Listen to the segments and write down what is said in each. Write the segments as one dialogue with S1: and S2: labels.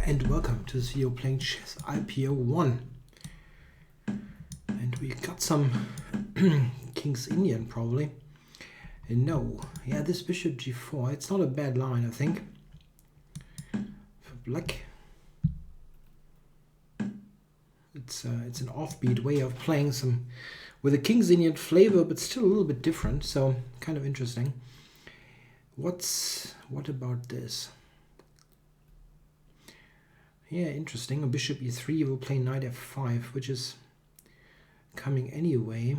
S1: and welcome to this video playing ChessIPO1. And we got some King's Indian probably. No, yeah, this bishop g4, it's not a bad line, I think. For black, it's an offbeat way of playing some with a King's Indian flavor, but still a little bit different, so kind of interesting. What about this? Yeah, interesting. A bishop e3 will play knight f5, which is coming anyway.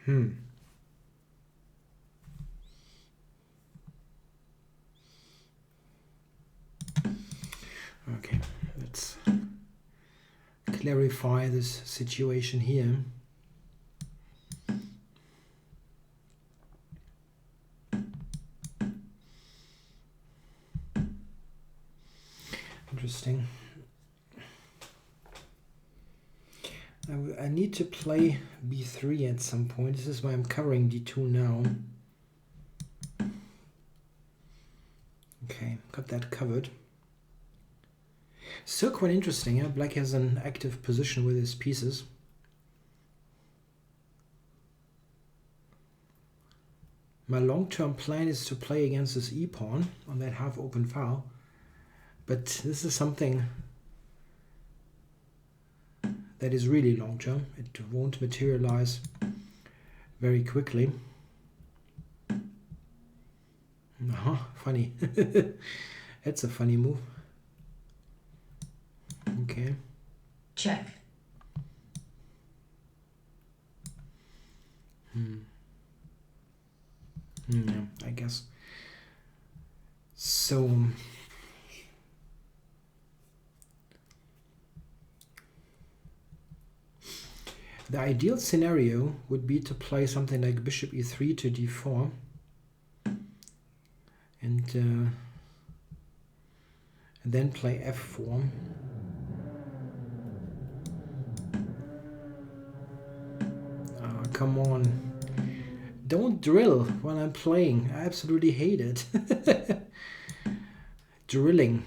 S1: Okay, let's clarify this situation here. Interesting. I need to play b3 at some point. This is why I'm covering d2 now. Okay, got that covered. Still quite interesting. Yeah? Black has an active position with his pieces. My long-term plan is to play against this e-pawn on that half-open file. But this is something that is really long-term. It won't materialize very quickly. Funny. That's a funny move. Okay.
S2: Check.
S1: Yeah, I guess. So the ideal scenario would be to play something like bishop e3 to d4 and then play f4. Oh, come on. Don't drill when I'm playing. I absolutely hate it. Drilling.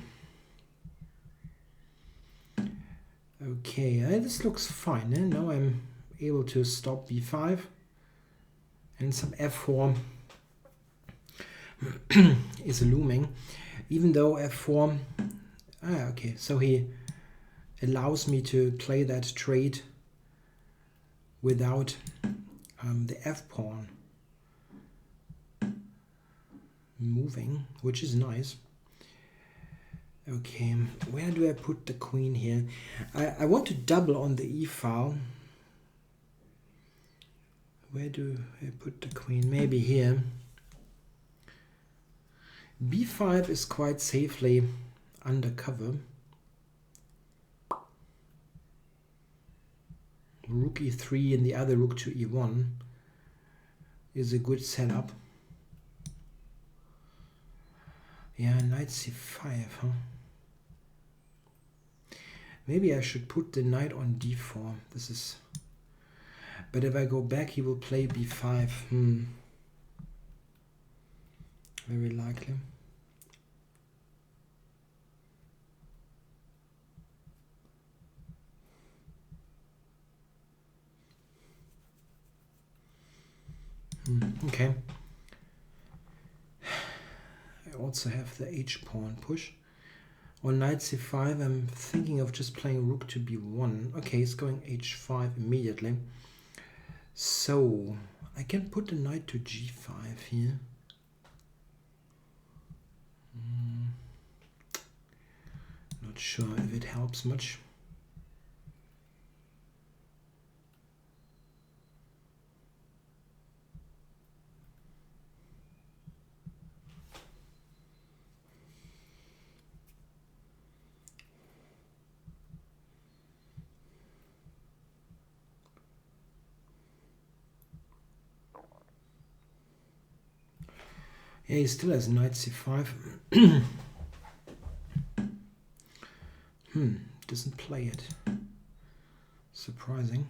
S1: Okay, this looks fine. Now I'm able to stop b5 and some f4 is looming, even though f4 okay, so he allows me to play that trade without the f-pawn moving, which is nice. Okay, where do I put the queen here? I want to double on the e-file. Where do I put the queen? Maybe here. b5 is quite safely undercover. Rook e3 and the other rook to e1 is a good setup. Yeah, knight c5, huh? Maybe I should put the knight on d4. This is... But if I go back, he will play b5. Very likely. Okay. I also have the h-pawn push. On knight c5, I'm thinking of just playing rook to b1. Okay, it's going h5 immediately. So, I can put the knight to g5 here. Not sure if it helps much. Yeah, he still has knight c5. Doesn't play it. Surprising.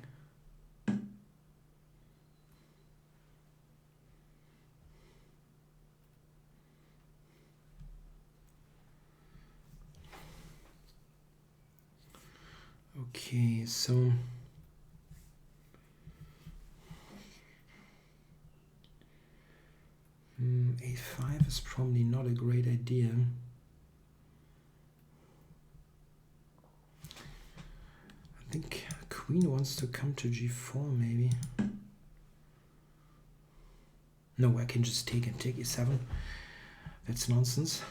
S1: Okay, so a5 is probably not a great idea. I think queen wants to come to g4 maybe. No, I can just take and take e7. That's nonsense.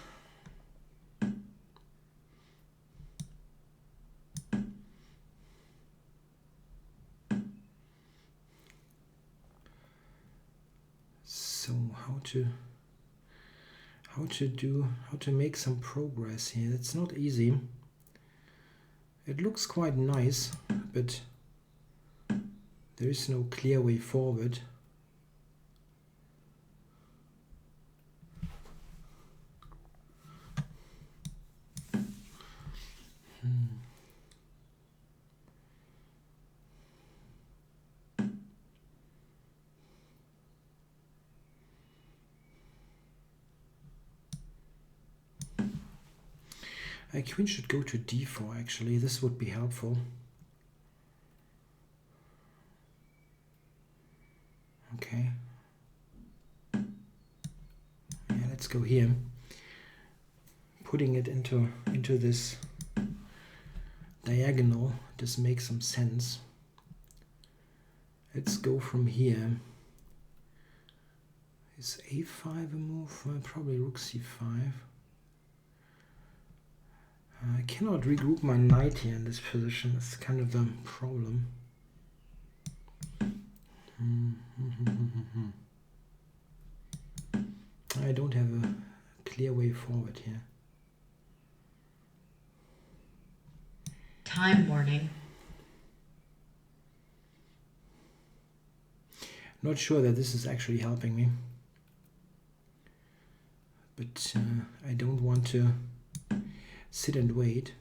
S1: So how to make some progress here? It's not easy. It looks quite nice, but there is no clear way forward. Queen should go to d4 actually. This would be helpful. Okay. Yeah, let's go here. Putting it into this diagonal does make some sense. Let's go from here. Is a5 a move? Well, probably rook c5. I cannot regroup my knight here in this position. It's kind of the problem. I don't have a clear way forward here.
S2: Time warning.
S1: Not sure that this is actually helping me. But I don't want to sit and wait.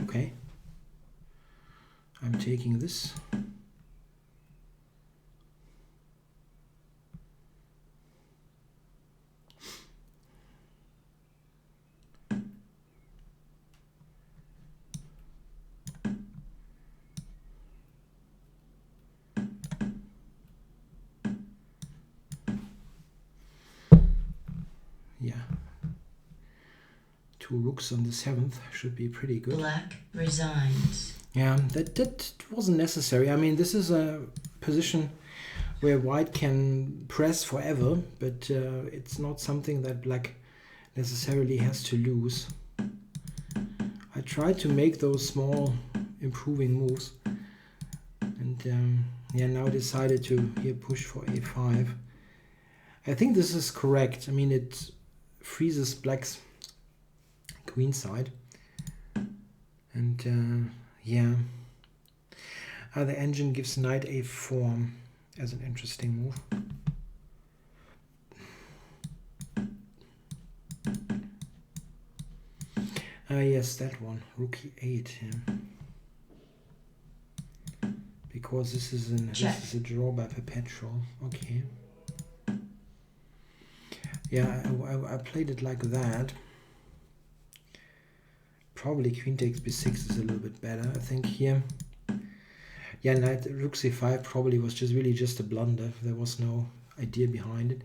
S1: Okay. I'm taking this. Yeah. 2 rooks on the 7th should be pretty good.
S2: Black resigns.
S1: Yeah, that wasn't necessary. I mean, this is a position where white can press forever, but it's not something that black necessarily has to lose. I tried to make those small improving moves, and yeah, now decided to here push for a5. I think this is correct. I mean, it freezes black's queen side, and yeah, the engine gives knight a4 as an interesting move. Yes, that one, rook e8. Yeah. Because this is a draw by perpetual. Okay. Yeah, I played it like that. Probably queen takes b6 is a little bit better, I think, here. Yeah, knight rook c5 probably was really just a blunder. There was no idea behind it.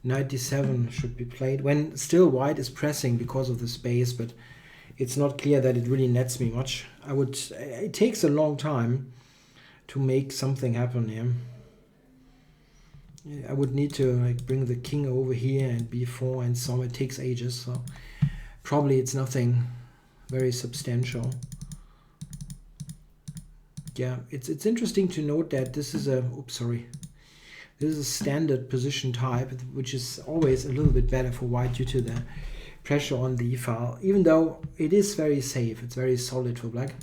S1: Knight d7 should be played when still white is pressing because of the space, but it's not clear that it really nets me much. It takes a long time to make something happen here. I would need to bring the king over here and b4 and so on. It takes ages, so probably it's nothing very substantial. Yeah, it's interesting to note that this is a this is a standard position type, which is always a little bit better for white due to the pressure on the e-file, even though it is very safe. It's very solid for black.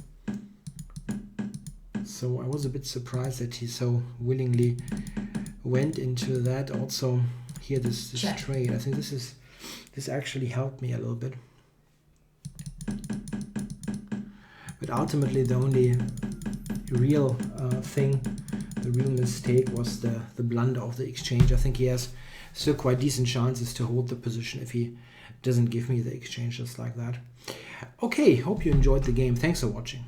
S1: So I was a bit surprised that he so willingly went into that. Also here this trade, I think this actually helped me a little bit. But ultimately the only real thing, the real mistake was the blunder of the exchange. I think he has still quite decent chances to hold the position if he doesn't give me the exchange just like that. Okay, hope you enjoyed the game. Thanks for watching.